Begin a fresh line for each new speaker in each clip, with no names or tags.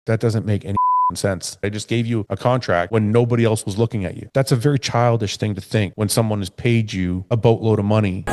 That doesn't make any sense. I just gave you a contract when nobody else was looking at you. That's a very childish thing to think when someone has paid you a boatload of money.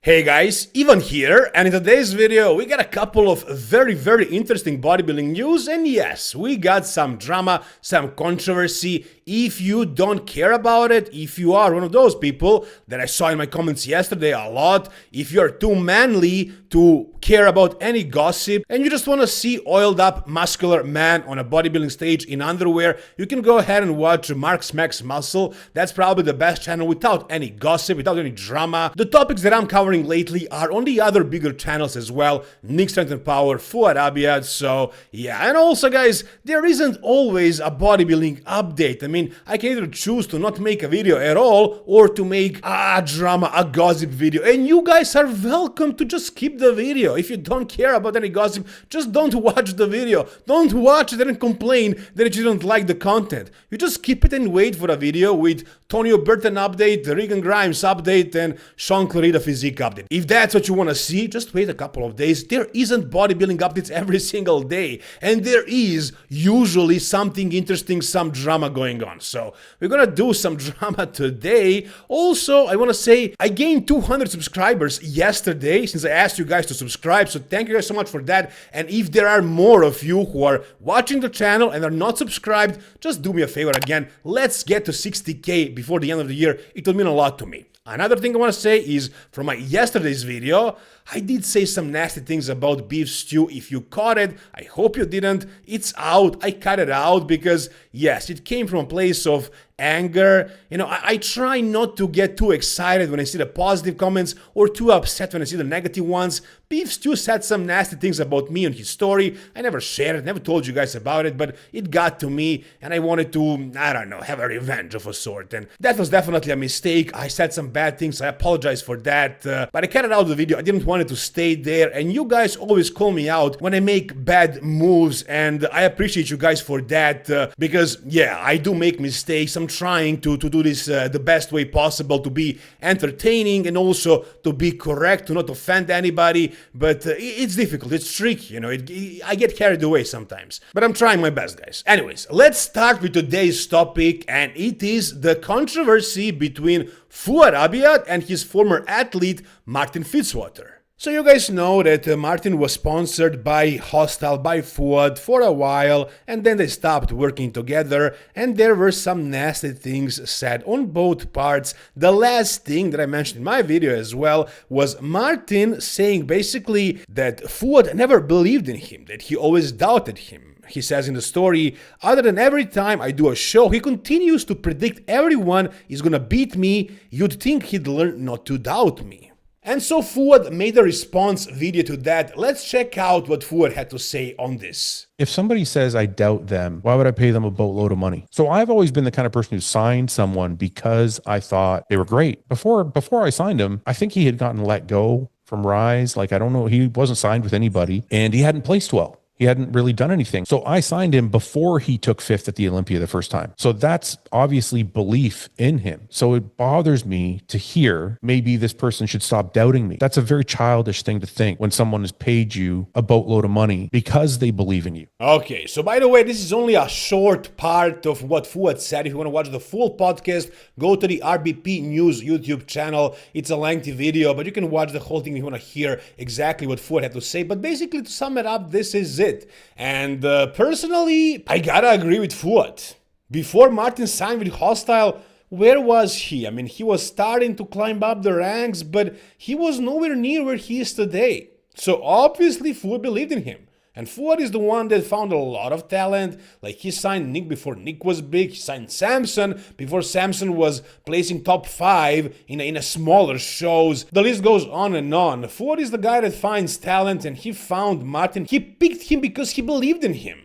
Hey guys, Ivan here, and in today's video we got a couple of very interesting bodybuilding news, and yes, we got some drama, some controversy. If you don't care about it, if you are one of those people that I saw in my comments yesterday a lot, if you're too manly to care about any gossip and you just want to see oiled up muscular man on a bodybuilding stage in underwear, you can go ahead and watch Mark Smacks Muscle. That's probably the best channel without any gossip, without any drama. The topics that I'm covering lately are on the other bigger channels as well, Nick Strength and Power, Fouad. So yeah, and also guys, there isn't always a bodybuilding update. I mean, I can either choose to not make a video at all or to make a drama, a gossip video, and you guys are welcome to just skip the video. If you don't care about any gossip, just don't watch the video. Don't watch it and complain that you don't like the content. You just skip it and wait for a video with Tonio Burton update, the Regan Grimes update, and Sean Clarida physique update. If that's what you want to see, just wait a couple of days. There isn't bodybuilding updates every single day, and there is usually something interesting, some drama going on. So we're gonna do some drama today. Also, I want to say I gained 200 subscribers yesterday since I asked you guys to subscribe, so thank you guys so much for that. And if there are more of you who are watching the channel and are not subscribed, just do me a favor again, let's get to 60k before the end of the year. It will mean a lot to me. Another thing I want to say is, from my yesterday's video, I did say some nasty things about beef stew. If you caught it, I hope you didn't. It's out. I cut it out because, yes, it came from a place of anger. You know, I try not to get too excited when I see the positive comments or too upset when I see the negative ones. Beef Stew said some nasty things about me on his story. I never shared it, never told you guys about it, but it got to me and I wanted to, I don't know, have a revenge of a sort. And that was definitely a mistake. I said some bad things. I apologize for that. But I cut it out of the video. I didn't want it to stay there. And you guys always call me out when I make bad moves. And I appreciate you guys for that because, yeah, I do make mistakes. I'm trying to do this the best way possible, to be entertaining and also to be correct, to not offend anybody, but it's difficult, it's tricky, you know, I get carried away sometimes, but I'm trying my best, guys. Anyways, let's start with today's topic, and it is the controversy between Fouad and his former athlete Martin Fitzwater. So you guys know that Martin was sponsored by Hostile, by Fouad for a while, and then they stopped working together, and there were some nasty things said on both parts. The last thing that I mentioned in my video as well was Martin saying basically that Fouad never believed in him, that he always doubted him. He says in the story, other than every time I do a show, he continues to predict everyone is gonna beat me. You'd think he'd learn not to doubt me. And so Fouad made a response video to that. Let's check out what Fouad had to say on this.
If somebody says I doubt them, why would I pay them a boatload of money? So I've always been the kind of person who signed someone because I thought they were great. Before I signed him, I think he had gotten let go from Rise. Like, I don't know, he wasn't signed with anybody and he hadn't placed well. He hadn't really done anything. So I signed him before he took fifth at the Olympia the first time. So that's obviously belief in him. So it bothers me to hear maybe this person should stop doubting me. That's a very childish thing to think when someone has paid you a boatload of money because they believe in you.
Okay, so by the way, this is only a short part of what Fouad said. If you want to watch the full podcast, go to the RBP News YouTube channel. It's a lengthy video, but you can watch the whole thing if you want to hear exactly what Fouad had to say. But basically, to sum it up, this is it. And personally, I gotta agree with Fouad. Before Martin signed with Hostile, where was he? I mean, he was starting to climb up the ranks, but he was nowhere near where he is today. So obviously Fouad believed in him. And Fouad is the one that found a lot of talent. Like, he signed Nick before Nick was big. He signed Samson before Samson was placing top 5 in a smaller shows. The list goes on and on. Fouad is the guy that finds talent, and he found Martin. He picked him because he believed in him.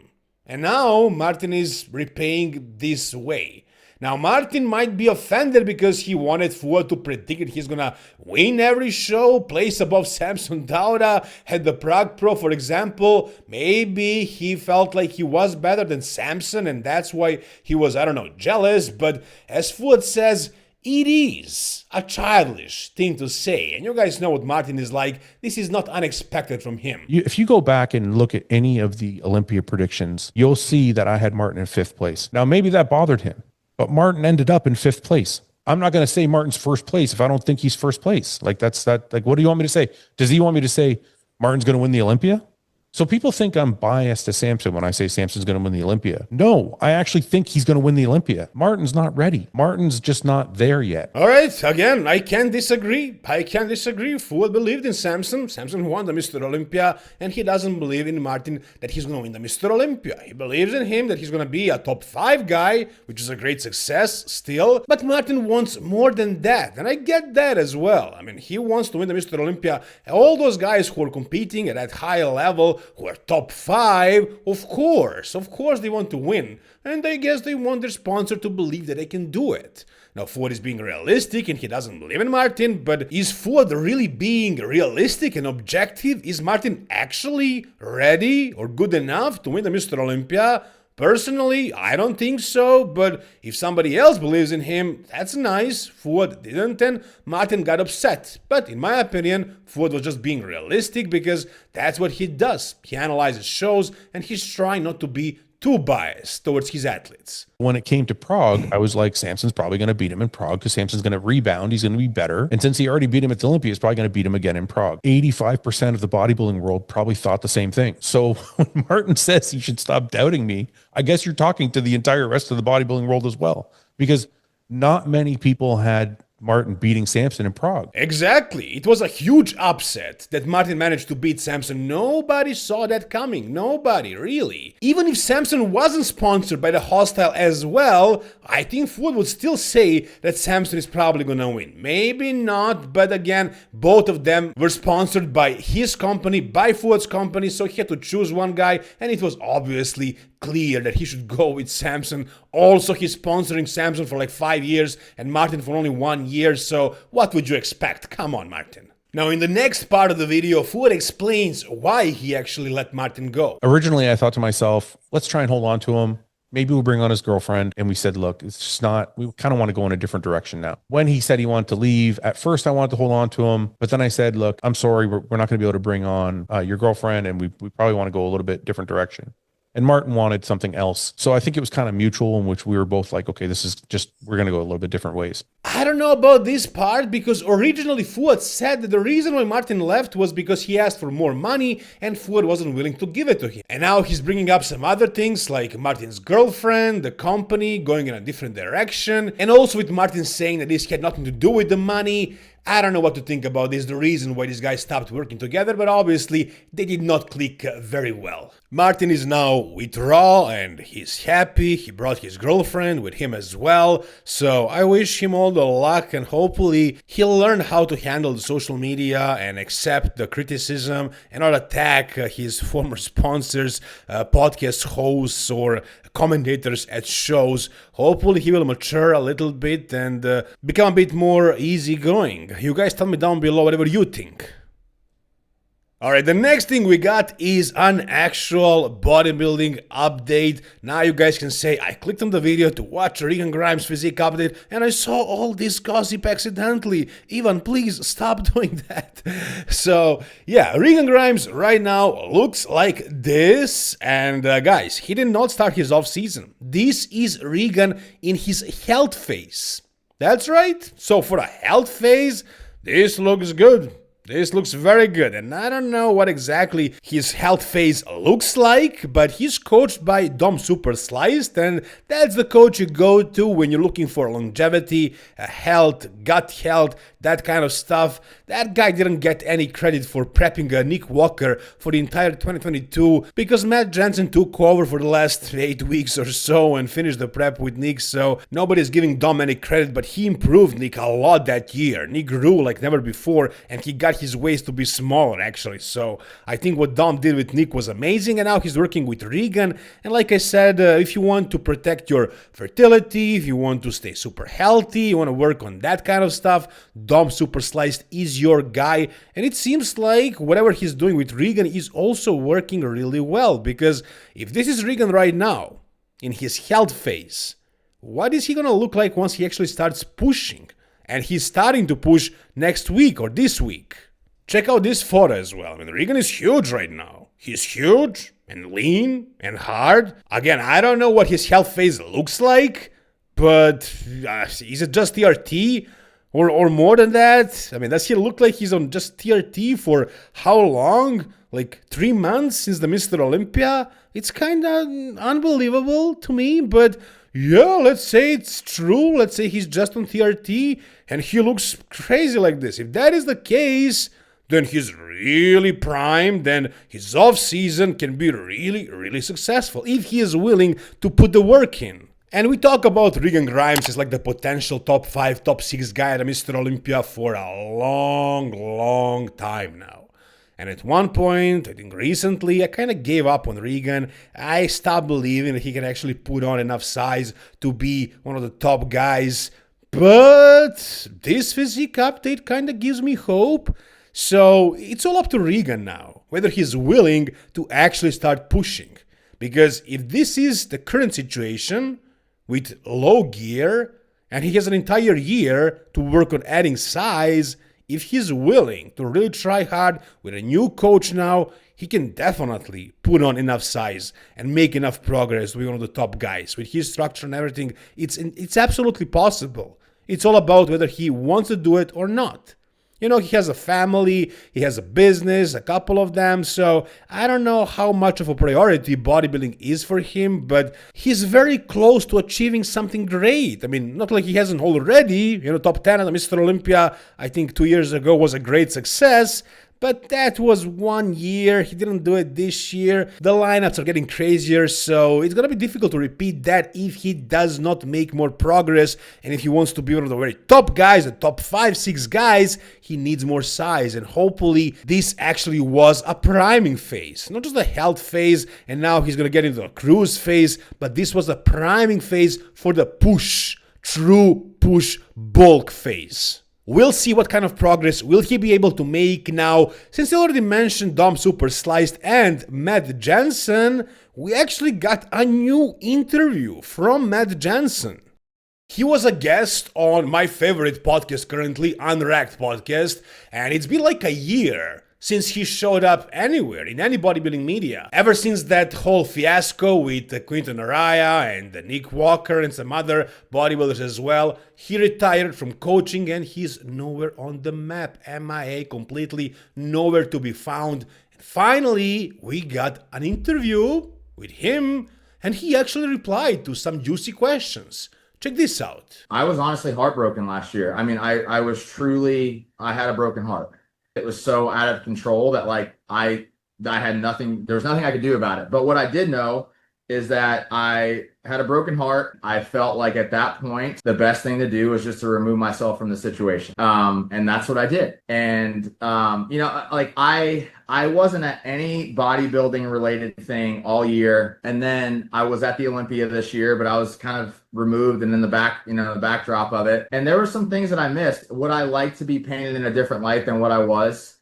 And now Martin is repaying this way. Now, Martin might be offended because he wanted Fouad to predict that he's gonna win every show, place above Samson Dauda at the Prague Pro, for example. Maybe he felt like he was better than Samson and that's why he was, I don't know, jealous. But as Fouad says, it is a childish thing to say. And you guys know what Martin is like. This is not unexpected from him.
If you go back and look at any of the Olympia predictions, you'll see that I had Martin in 5th place. Now, maybe that bothered him. But Martin ended up in 5th place. I'm not going to say Martin's 1st place if I don't think he's 1st place. Like what do you want me to say? Does he want me to say Martin's going to win the Olympia? So people think I'm biased to Samson when I say Samson's going to win the Olympia. No, I actually think he's going to win the Olympia. Martin's not ready. Martin's just not there yet.
All right, again, I can't disagree. Fouad believed in Samson. Samson won the Mr. Olympia, and he doesn't believe in Martin that he's going to win the Mr. Olympia. He believes in him that he's going to be a top 5 guy, which is a great success still. But Martin wants more than that, and I get that as well. I mean, he wants to win the Mr. Olympia. All those guys who are competing at that high level, who are top 5, of course they want to win, and I guess they want their sponsor to believe that they can do it. Now, Fouad is being realistic and he doesn't believe in Martin, but is Fouad really being realistic and objective? Is Martin actually ready or good enough to win the Mr. Olympia? Personally, I don't think so, but if somebody else believes in him, that's nice. Fouad didn't and Martin got upset. But in my opinion, Fouad was just being realistic because that's what he does. He analyzes shows and he's trying not to be too biased towards his athletes.
When it came to Prague, I was like, Samson's probably going to beat him in Prague because Samson's going to rebound. He's going to be better. And since he already beat him at the Olympia, he's probably going to beat him again in Prague. 85% of the bodybuilding world probably thought the same thing. So when Martin says he should stop doubting me, I guess you're talking to the entire rest of the bodybuilding world as well, because not many people had Martin beating Samson in Prague.
Exactly. It was a huge upset that Martin managed to beat Samson. Nobody saw that coming. Nobody, really. Even if Samson wasn't sponsored by the Hostile as well, I think Fouad would still say that Samson is probably gonna win. Maybe not, but again, both of them were sponsored by his company, by Fouad's company, so he had to choose one guy, and it was obviously clear that he should go with Samson. Also, he's sponsoring Samson for like 5 years and Martin for only 1 year, so what would you expect? Come on, Martin. Now, in the next part of the video, Fouad explains why he actually let Martin go.
Originally, I thought to myself, let's try and hold on to him. Maybe we'll bring on his girlfriend. And we said, look, it's just not, we kind of want to go in a different direction now. When he said he wanted to leave, at first I wanted to hold on to him. But then I said, look, I'm sorry, we're not going to be able to bring on your girlfriend. And we probably want to go a little bit different direction. And Martin wanted something else. So I think it was kind of mutual, in which we were both like, okay, this is just, we're going to go a little bit different ways.
I don't know about this part, because originally Fouad said that the reason why Martin left was because he asked for more money and Fouad wasn't willing to give it to him. And now he's bringing up some other things like Martin's girlfriend, the company going in a different direction, and also with Martin saying that this had nothing to do with the money. I don't know what to think about this, the reason why these guys stopped working together, but obviously they did not click very well. Martin is now with Raw and he's happy. He brought his girlfriend with him as well. So I wish him all the luck and hopefully he'll learn how to handle the social media and accept the criticism and not attack his former sponsors, podcast hosts or commentators at shows. Hopefully he will mature a little bit and become a bit more easygoing. You guys tell me down below whatever you think. Alright, the next thing we got is an actual bodybuilding update. Now you guys can say, I clicked on the video to watch Regan Grimes physique update and I saw all this gossip accidentally. Ivan, please stop doing that. So, yeah, Regan Grimes right now looks like this. And guys, he did not start his off season. This is Regan in his health phase. That's right. So for a health phase, this looks good. This looks very good, and I don't know what exactly his health phase looks like, but he's coached by Dom Super Sliced, and that's the coach you go to when you're looking for longevity, health, gut health, that kind of stuff. That guy didn't get any credit for prepping Nick Walker for the entire 2022 because Matt Jansen took over for the last 8 weeks or so and finished the prep with Nick, so nobody's giving Dom any credit, but he improved Nick a lot that year. Nick grew like never before, and he got got his waist to be smaller, actually. So I think what Dom did with Nick was amazing, and now he's working with Regan. And like I said, if you want to protect your fertility, if you want to stay super healthy, you want to work on that kind of stuff, Dom Super Sliced is your guy. And it seems like whatever he's doing with Regan is also working really well, because if this is Regan right now, in his health phase, what is he gonna look like once he actually starts pushing? And he's starting to push next week or this week. Check out this photo as well. I mean, Regan is huge right now. He's huge and lean and hard. Again, I don't know what his health phase looks like, but is it just TRT or more than that? I mean, does he look like he's on just TRT for how long? Like 3 months since the Mr. Olympia? It's kind of unbelievable to me, but yeah, let's say it's true. Let's say he's just on TRT and he looks crazy like this. If that is the case, then he's really primed, then his off season can be really, really successful if he is willing to put the work in. And we talk about Regan Grimes as like the potential top 5, top 6 guy at Mr. Olympia for a long, long time now. And at one point, I think recently, I kind of gave up on Regan. I stopped believing that he can actually put on enough size to be one of the top guys. But this physique update kind of gives me hope. So it's all up to Regan now, whether he's willing to actually start pushing. Because if this is the current situation with low gear, and he has an entire year to work on adding size, if he's willing to really try hard with a new coach now, he can definitely put on enough size and make enough progress with one of the top guys. With his structure and everything, it's absolutely possible. It's all about whether he wants to do it or not. You know, he has a family, he has a business, a couple of them, so I don't know how much of a priority bodybuilding is for him, but he's very close to achieving something great. I mean, not like he hasn't already. You know, top 10 at Mr. Olympia, I think 2 years ago, was a great success. But that was 1 year. He didn't do it this year. The lineups are getting crazier, so it's gonna be difficult to repeat that if he does not make more progress. And if he wants to be one of the very top guys, the top 5, 6 guys, he needs more size. And hopefully this actually was a priming phase, not just a health phase. And now he's gonna get into a cruise phase, but this was a priming phase for the push, true push bulk phase. We'll see what kind of progress will he be able to make now. Since I already mentioned Dom Super Sliced and Matt Jansen, we actually got a new interview from Matt Jansen. He was a guest on my favorite podcast currently, Unracked Podcast, and it's been like a year since he showed up anywhere in any bodybuilding media. Ever since that whole fiasco with Quinton Araya and Nick Walker and some other bodybuilders as well, he retired from coaching and he's nowhere on the map. MIA, completely nowhere to be found. And finally, we got an interview with him and he actually replied to some juicy questions. Check this out.
I was honestly heartbroken last year. I mean, I had a broken heart. It was so out of control that like I had nothing, there was nothing I could do about it. But what I did know is that I had a broken heart. I felt like at that point, the best thing to do was just to remove myself from the situation. And that's what I did. And, you know, like I wasn't at any bodybuilding related thing all year. And then I was at the Olympia this year, but I was kind of removed and in the back, you know, the backdrop of it. And there were some things that I missed. Would I like to be painted in a different light than what I was?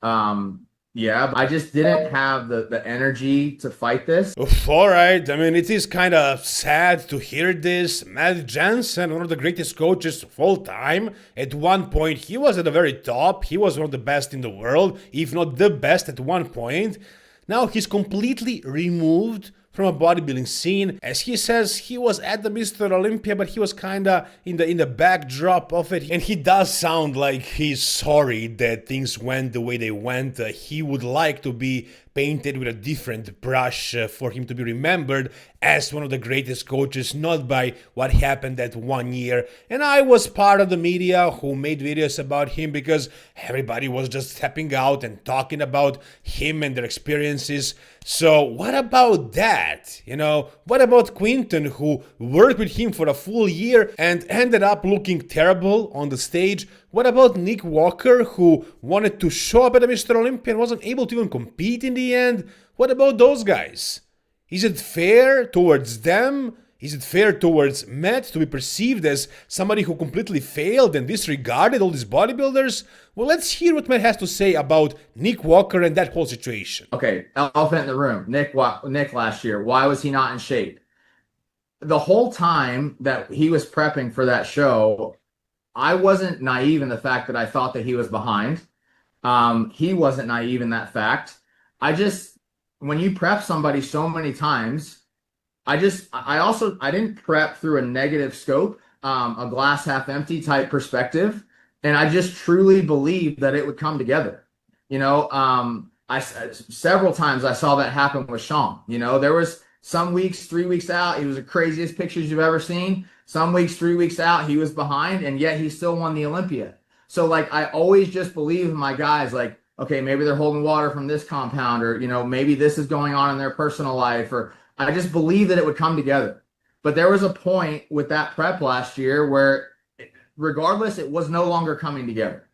Yeah, I just didn't have the energy to fight this.
All right. I mean, it is kind of sad to hear this. Matt Jansen, one of the greatest coaches of all time. At one point, he was at the very top. He was one of the best in the world, if not the best at one point. Now he's completely removed from a bodybuilding scene. As he says, he was at the Mr. Olympia, but he was kind of in the backdrop of it. And he does sound like he's sorry that things went the way they went. He would like to be painted with a different brush for him to be remembered as one of the greatest coaches, not by what happened that 1 year. And I was part of the media who made videos about him because everybody was just stepping out and talking about him and their experiences. So what about that? What about Quinton, who worked with him for a full year and ended up looking terrible on the stage? What about Nick Walker, who wanted to show up at a Mr. Olympia and wasn't able to even compete in the end? What about those guys? Is it fair towards them? Is it fair towards Matt to be perceived as somebody who completely failed and disregarded all these bodybuilders? Well, let's hear what Matt has to say about Nick Walker and that whole situation.
Okay, elephant in the room. Nick last year, why was he not in shape? The whole time that he was prepping for that show, I wasn't naive in the fact that I thought that he was behind. He wasn't naive in that fact. When you prep somebody so many times, I didn't prep through a negative scope, a glass half empty type perspective. And I just truly believed that it would come together. Several times I saw that happen with Sean. There was some weeks, 3 weeks out, he was the craziest pictures you've ever seen. Some weeks, 3 weeks out, he was behind, and yet he still won the Olympia. So I always just believe in my guys, okay, maybe they're holding water from this compound, or, maybe this is going on in their personal life, or I just believe that it would come together. But there was a point with that prep last year where regardless, it was no longer coming together,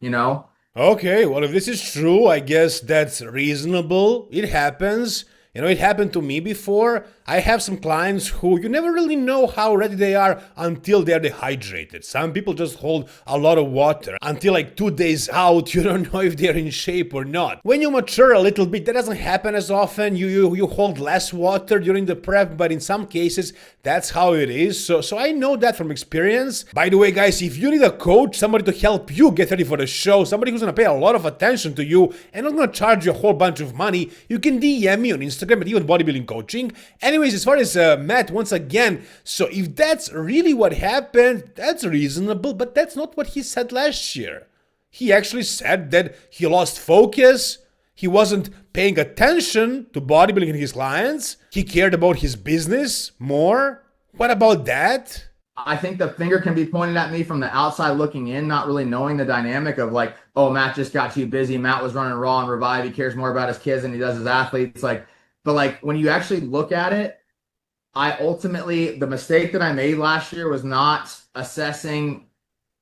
Okay, well, if this is true, I guess that's reasonable. It happens. It happened to me before. I have some clients who you never really know how ready they are until they're dehydrated. Some people just hold a lot of water until 2 days out. You don't know if they're in shape or not. When you mature a little bit, that doesn't happen as often. You hold less water during the prep, but in some cases, that's how it is. So I know that from experience. By the way, guys, if you need a coach, somebody to help you get ready for the show, somebody who's gonna pay a lot of attention to you and not gonna charge you a whole bunch of money, you can DM me on Instagram at even bodybuilding coaching. Anyways, as far as Matt, once again, so if that's really what happened, that's reasonable, but that's not what he said last year. He actually said that he lost focus, he wasn't paying attention to bodybuilding and his clients, he cared about his business more. What about that?
I think the finger can be pointed at me from the outside looking in, not really knowing the dynamic of oh, Matt just got too busy, Matt was running Raw and Revive, he cares more about his kids than he does his athletes. But when you actually look at it, the mistake that I made last year was not assessing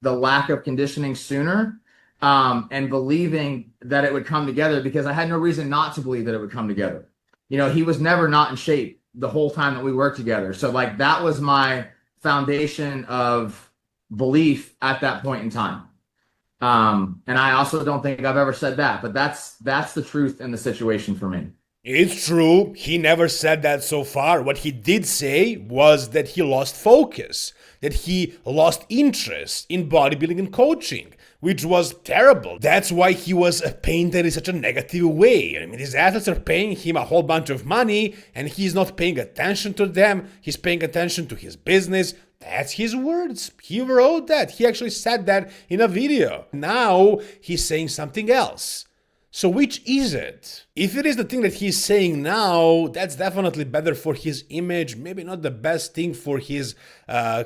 the lack of conditioning sooner, and believing that it would come together, because I had no reason not to believe that it would come together. He was never not in shape the whole time that we worked together. So that was my foundation of belief at that point in time. And I also don't think I've ever said that, but that's the truth in the situation for me.
It's true, he never said that so far. What he did say was that he lost focus, that he lost interest in bodybuilding and coaching, which was terrible. That's why he was painted in such a negative way. I mean, his athletes are paying him a whole bunch of money and he's not paying attention to them. He's paying attention to his business. That's his words. He wrote that. He actually said that in a video. Now he's saying something else. So which is it? If it is the thing that he's saying now, that's definitely better for his image, maybe not the best thing for his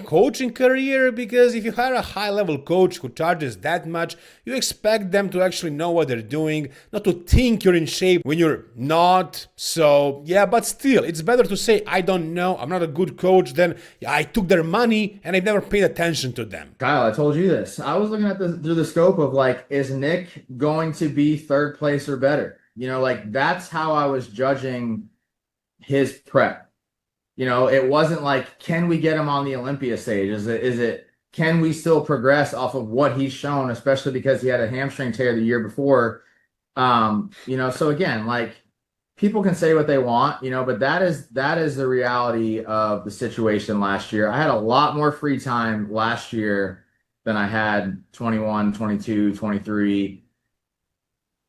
coaching career, because if you hire a high-level coach who charges that much, you expect them to actually know what they're doing, not to think you're in shape when you're not. So yeah, but still, it's better to say, I don't know, I'm not a good coach, than I took their money and I've never paid attention to them.
Kyle, I told you this. I was looking at this through the scope of is Nick going to be third place or better? That's how I was judging his prep. It wasn't can we get him on the Olympia stage? Is it can we still progress off of what he's shown, especially because he had a hamstring tear the year before? So again, people can say what they want, but that is the reality of the situation last year. I had a lot more free time last year than I had 21, 22, 23.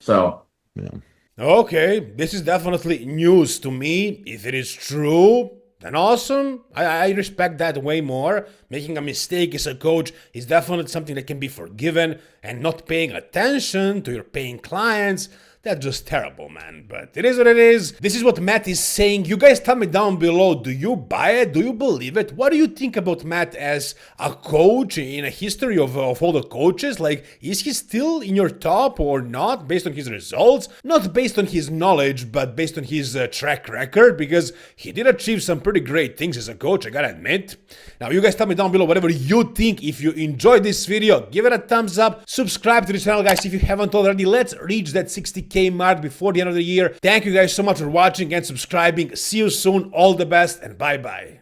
So,
yeah.
Okay, this is definitely news to me. If it is true, then awesome. I respect that way more. Making a mistake as a coach is definitely something that can be forgiven, and not paying attention to your paying clients, That's just terrible, man. But it is what it is. This is what Matt is saying. You guys tell me down below, do you buy it? Do you believe it? What do you think about Matt as a coach in a history of all the coaches? Like, is he still in your top or not based on his results? Not based on his knowledge, but based on his track record, because he did achieve some pretty great things as a coach, I gotta admit. Now, you guys tell me down below whatever you think. If you enjoyed this video, give it a thumbs up. Subscribe to the channel, guys, if you haven't already. Let's reach that 60K mark before the end of the year. Thank you guys so much for watching and subscribing. See you soon. All the best and bye-bye.